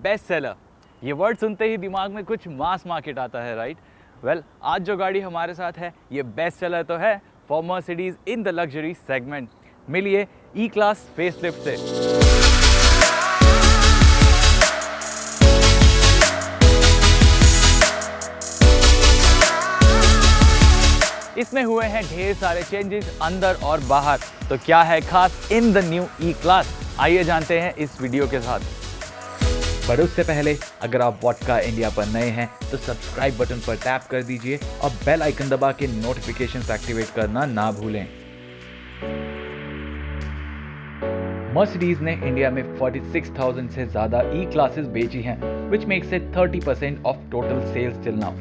Best seller, ये word सुनते ही दिमाग में कुछ मास मार्केट आता है, राइट? वेल, आज जो गाड़ी हमारे साथ है ये बेस्ट सेलर तो है for Mercedes in the luxury segment. मिलिए ई क्लास फेसलिफ्ट से। इसमें हुए हैं ढेर सारे चेंजेस अंदर और बाहर, तो क्या है खास in the new E class, आइए जानते हैं इस वीडियो के साथ। पर उससे पहले अगर आप वोडका इंडिया पर नए हैं तो सब्सक्राइब बटन पर टैप कर दीजिए और बेल आइकन दबा के नोटिफिकेशंस एक्टिवेट करना ना भूलें। मर्सिडीज ने इंडिया में 46,000 से ज्यादा ई क्लासेस बेची हैं, which makes it 30% of total sales till now।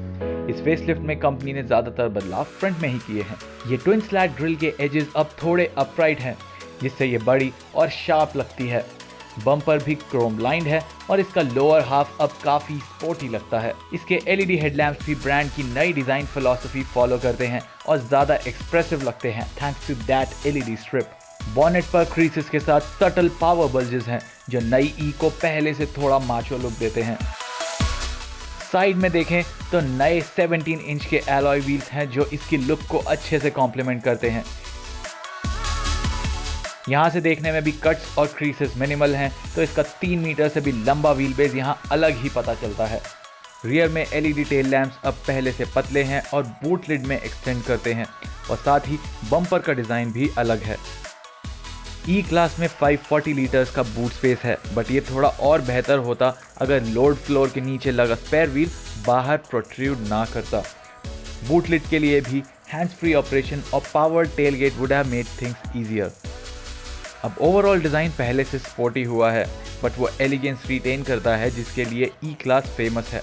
इस फेसलिफ्ट में कंपनी ने ज्यादातर बदलाव फ्रंट में ही किए हैं। ये ट्विन स्लैट ग्रिल के एजेस अब थोड़े अपराइट हैं, जिससे ये बड़ी और शार्प लगती है। बम्पर भी क्रोम लाइंड है और इसका लोअर हाफ अब काफी स्पोर्टी लगता है। इसके एलईडी हेडलैम्प्स भी ब्रांड की नई डिजाइन फिलॉसफी फॉलो करते हैं और ज्यादा एक्सप्रेसिव लगते हैं thanks to that LED strip. Bonnet पर क्रीसेस के साथ सटल पावर बल्जेस हैं जो नई ई को पहले से थोड़ा माचो लुक देते हैं। साइड में देखें तो नए 17 इंच के एलॉय व्हील्स हैं जो इसकी लुक को अच्छे से कॉम्प्लीमेंट करते हैं। यहाँ से देखने में भी कट्स और क्रीसेस मिनिमल हैं, तो इसका 3 मीटर से भी लंबा व्हील बेस यहाँ अलग ही पता चलता है। रियर में एलईडी टेल लैंप्स अब पहले से पतले हैं और बूट लिड में एक्सटेंड करते हैं, और साथ ही बम्पर का डिज़ाइन भी अलग है। ई क्लास में 540 लीटर्स का बूट स्पेस है, बट ये थोड़ा और बेहतर होता अगर लोड फ्लोर के नीचे लगा स्पेयर व्हील बाहर प्रोट्रूड ना करता। बूट लिड के लिए भी हैंड्स फ्री ऑपरेशन और power tailgate would have made things easier. अब ओवरऑल डिज़ाइन पहले से स्पोर्टी हुआ है, बट वो एलिगेंस रिटेन करता है जिसके लिए ई क्लास फेमस है।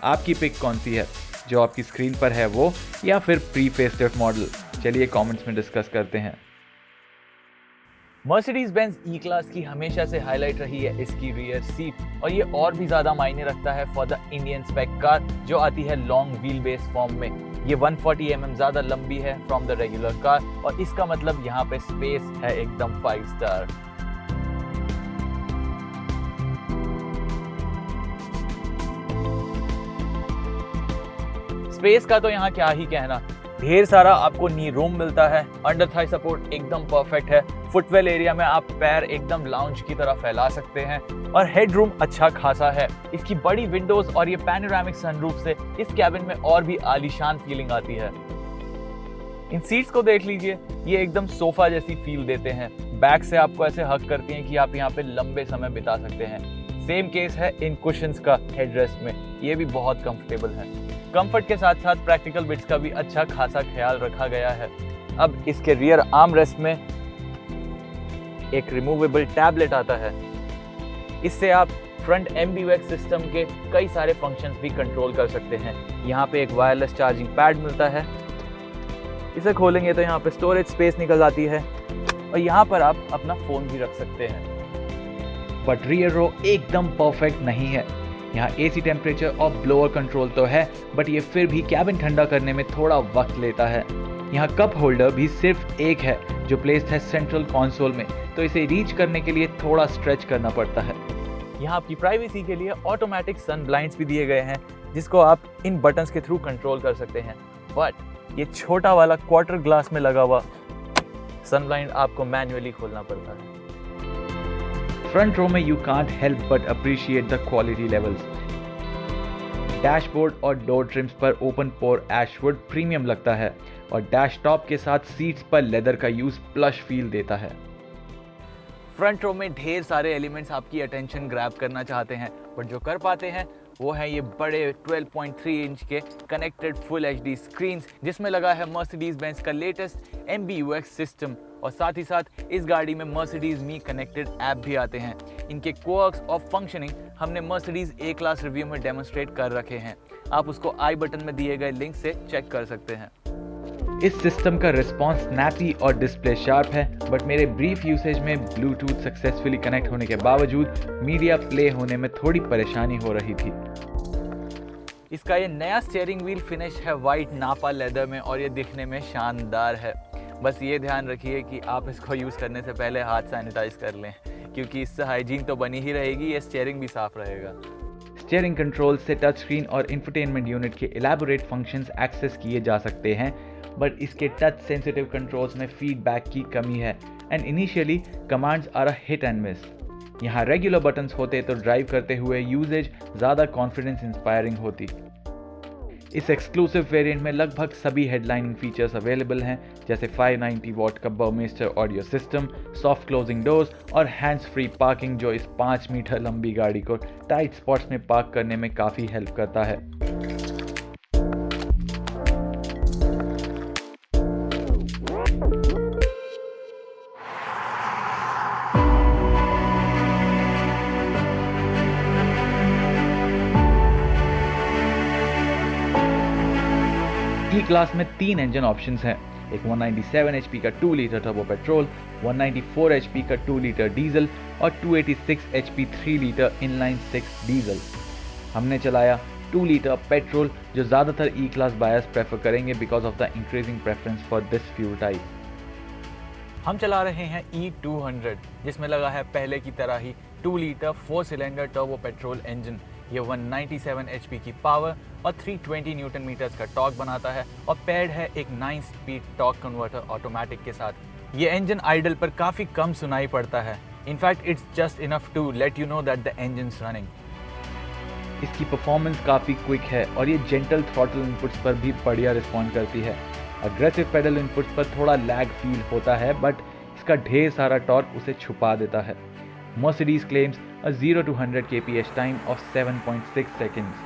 आपकी पिक कौन सी है, जो आपकी स्क्रीन पर है वो, या फिर प्री फेसलिफ्ट मॉडल? चलिए कमेंट्स में डिस्कस करते हैं। मर्सिडीज बेंज ई क्लास की हमेशा से हाईलाइट रही है इसकी रियर सीट, और ये और भी ज्यादा मायने रखता है for the Indian spec car जो आती है लॉन्ग व्हील बेस फॉर्म में। ये 140 mm ज्यादा लंबी है फ्रॉम द रेगुलर कार, और इसका मतलब यहाँ पे स्पेस है एकदम 5 स्टार। स्पेस का तो यहाँ क्या ही कहना, ढेर सारा आपको नी रूम मिलता है। अंडर थाई सपोर्ट एकदम परफेक्ट है। फुटवेल एरिया में आप पैर एकदम लाउंज की तरह फैला सकते हैं, और हेड रूम अच्छा खासा है। इसकी बड़ी विंडोज और ये पैनोरामिक सनरूफ से इस कैबिन में और भी आलीशान फीलिंग आती है। इन सीट्स को देख लीजिए, ये एकदम सोफा जैसी फील देते हैं। बैक से आपको ऐसे हक करती हैं कि आप यहाँ पे लंबे समय बिता सकते हैं। सेम केस है इन कुशन्स का हेडरेस्ट में, ये भी बहुत कंफर्टेबल है। कंफर्ट के साथ साथ प्रैक्टिकल बिट्स का भी अच्छा खासा ख्याल रखा गया है। अब इसके रियर आर्म रेस्ट में एक रिमूवेबल टैबलेट आता है। इससे आप फ्रंट एमबीवेक्स सिस्टम के कई सारे फंक्शंस भी कंट्रोल कर सकते हैं। यहाँ पे एक वायरलेस चार्जिंग पैड मिलता है। इसे खोलेंगे तो यहाँ पे स्टोरेज स्पेस निकल आती है, और यहाँ पर आप अपना फोन भी रख सकते हैं। बट रियर रो एकदम परफेक्ट नहीं है। यहाँ एसी टेम्परेचर और ब्लोअर कंट्रोल तो है, बट ये फिर भी कैबिन ठंडा करने में थोड़ा वक्त लेता है। यहाँ कप होल्डर भी सिर्फ एक है जो प्लेस्ड है सेंट्रल कंसोल में, तो इसे रीच करने के लिए थोड़ा स्ट्रेच करना पड़ता है। यहाँ आपकी प्राइवेसी के लिए ऑटोमेटिक सन ब्लाइंड्स भी दिए गए हैं, जिसको आप इन बटन्स के थ्रू कंट्रोल कर सकते हैं। बट ये छोटा वाला क्वार्टर ग्लास में लगा हुआ सन ब्लाइंड आपको मैन्युअली खोलना पड़ता है। फ्रंट रो में you can't help but appreciate the quality levels. Dashboard और डोर ट्रिम्स पर ओपन पोर एशवुड प्रीमियम लगता है, और डैश टॉप के साथ सीट्स पर लेदर का यूज प्लश फील देता है। फ्रंट रो में ढेर सारे एलिमेंट्स आपकी अटेंशन ग्रैब करना चाहते हैं, बट जो कर पाते हैं वो है ये बड़े 12.3 इंच के कनेक्टेड फुल एचडी स्क्रीन्स, जिसमें लगा है मर्सिडीज बेंज का लेटेस्ट MBUX सिस्टम, और साथ ही साथ इस गाड़ी में मर्सिडीज मी कनेक्टेड ऐप भी आते हैं। इनके क्वर्क्स ऑफ फंक्शनिंग हमने मर्सिडीज ए क्लास रिव्यू में डेमोन्स्ट्रेट कर रखे हैं। आप उसको आई बटन में दिए गए लिंक से चेक कर सकते हैं। इस सिस्टम का रिस्पॉन्स स्नैपी और डिस्प्ले शार्प है, बट मेरे ब्रीफ यूसेज में ब्लूटूथ सक्सेसफुली कनेक्ट होने के बावजूद मीडिया प्ले होने में थोड़ी परेशानी हो रही थी। इसका ये नया स्टीयरिंग व्हील फिनिश है वाइट नापा लेदर में, और ये दिखने में शानदार है। बस ये ध्यान रखिए कि आप इसको यूज़ करने से पहले हाथ सैनिटाइज कर लें, क्योंकि इससे हाइजीन तो बनी ही रहेगी, ये स्टीयरिंग भी साफ रहेगा। स्टीयरिंग कंट्रोल से टच स्क्रीन और इंफोटेनमेंट यूनिट के इलैबोरेट फंक्शंस एक्सेस किए जा सकते हैं, बट इसके टच सेंसिटिव कंट्रोल्स में फीडबैक की कमी है and initially commands are a hit and miss. यहाँ रेगुलर बटन्स होते तो ड्राइव करते हुए यूजेज ज़्यादा कॉन्फिडेंस इंस्पायरिंग होती। इस एक्सक्लूसिव वेरिएंट में लगभग सभी हेडलाइनिंग फीचर्स अवेलेबल हैं, जैसे 590 वॉट का Burmester audio system, soft closing doors और हैंड्स फ्री पार्किंग, जो इस 5 मीटर लंबी गाड़ी को टाइट स्पॉट्स में पार्क करने में काफ़ी हेल्प करता है। ई क्लास में 3 इंजन ऑप्शंस हैं, एक 197 HP का 2 लीटर टर्बो पेट्रोल, 194 HP का 2 लीटर डीजल और 286 HP 3 लीटर इनलाइन 6 डीजल। हमने चलाया 2 लीटर पेट्रोल, जो ज़्यादातर ई क्लास बायर्स प्रेफर करेंगे because of the increasing preference for this fuel type. हम चला रहे हैं E200, जिसमें लगा है पहले की तरह ही 2 litre 4 cylinder turbo petrol engine. ये 197 HP की पावर और 320 न्यूटन मीटर्स का टॉर्क बनाता है और पेयर्ड है एक 9 स्पीड टॉर्क कन्वर्टर ऑटोमेटिक के साथ। ये इंजन आइडल पर काफ़ी कम सुनाई पड़ता है। In fact it's just enough to let you know that the engine is running. इसकी परफॉर्मेंस काफ़ी क्विक है और ये जेंटल थ्रॉटल इनपुट्स पर भी बढ़िया रिस्पॉन्ड करती है। अग्रेसिव पेडल इनपुट्स पर थोड़ा लैग फील होता है, बट इसका ढेर सारा टॉर्क उसे छुपा देता है। Mercedes claims a 0 to 100 kph time of 7.6 seconds.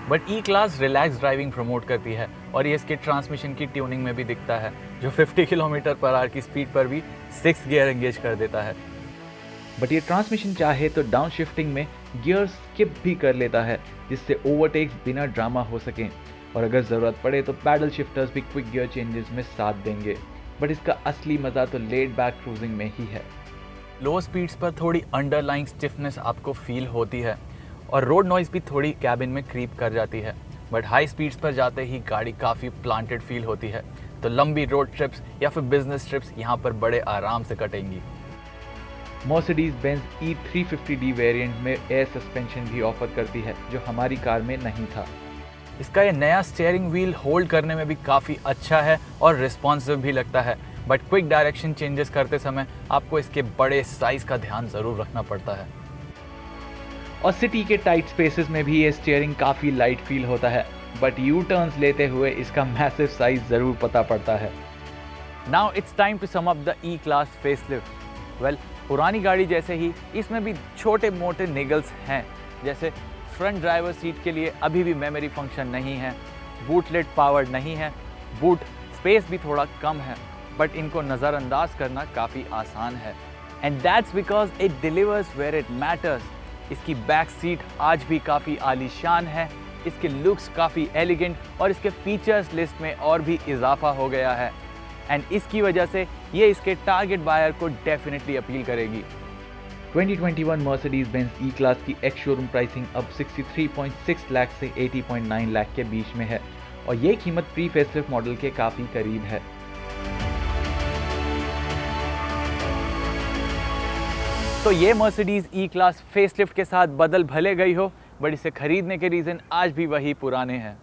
But E class relax driving promote करती है और ये इसके ट्रांसमिशन की ट्यूनिंग में भी दिखता है, जो 50 km/h की स्पीड पर भी 6 गियर एंगेज कर देता है। बट ये ट्रांसमिशन चाहे तो डाउन शिफ्टिंग में गियर स्किप भी कर लेता है, जिससे ओवरटेक्स बिना ड्रामा हो सकें, और अगर ज़रूरत पड़े तो पैडल शिफ्टर्स भी क्विक गियर चेंजेस में साथ देंगे। बट इसका असली मज़ा तो लेड बैक क्रूजिंग में ही है। लो स्पीड्स पर थोड़ी अंडरलाइंग स्टिफनेस आपको फील होती है और रोड नॉइज भी थोड़ी कैबिन में क्रीप कर जाती है, बट हाई स्पीड्स पर जाते ही गाड़ी काफ़ी प्लांटेड फील होती है, तो लंबी रोड ट्रिप्स या फिर बिजनेस ट्रिप्स यहाँ पर बड़े आराम से कटेंगी। Mercedes-Benz E350D वेरिएंट में एयर सस्पेंशन भी ऑफर करती है, जो हमारी कार में नहीं था। इसका ये नया स्टीयरिंग व्हील होल्ड करने में भी काफ़ी अच्छा है और रिस्पॉन्सिव भी लगता है, बट क्विक डायरेक्शन चेंजेस करते समय आपको इसके बड़े साइज का ध्यान ज़रूर रखना पड़ता है। और सिटी के टाइट स्पेसेस में भी ये स्टीयरिंग काफ़ी लाइट फील होता है, बट यू टर्न्स लेते हुए इसका मैसिव साइज ज़रूर पता पड़ता है। Now it's time to sum up the E class facelift. Well, पुरानी गाड़ी जैसे ही इसमें भी छोटे मोटे निगल्स हैं, जैसे फ्रंट ड्राइवर सीट के लिए अभी भी मेमोरी फंक्शन नहीं है, बूट लिड पावर्ड नहीं है, बूट स्पेस भी थोड़ा कम है, बट इनको नज़रअंदाज करना काफ़ी आसान है, and that's because it delivers where it matters. इसकी बैक सीट आज भी काफ़ी आलीशान है, इसके लुक्स काफ़ी एलिगेंट और इसके फीचर्स लिस्ट में और भी इजाफा हो गया है, एंड इसकी वजह से ये इसके टारगेट बायर को डेफिनेटली अपील करेगी। 2021 Mercedes-Benz E-Class की एक्स शोरूम प्राइसिंग अब 63.6 लाख से 80.9 लाख के बीच में है, और ये कीमत प्री फेसलिफ्ट मॉडल के काफ़ी करीब है। तो ये Mercedes E-Class फेसलिफ्ट के साथ बदल भले गई हो, बट इसे खरीदने के रीज़न आज भी वही पुराने हैं।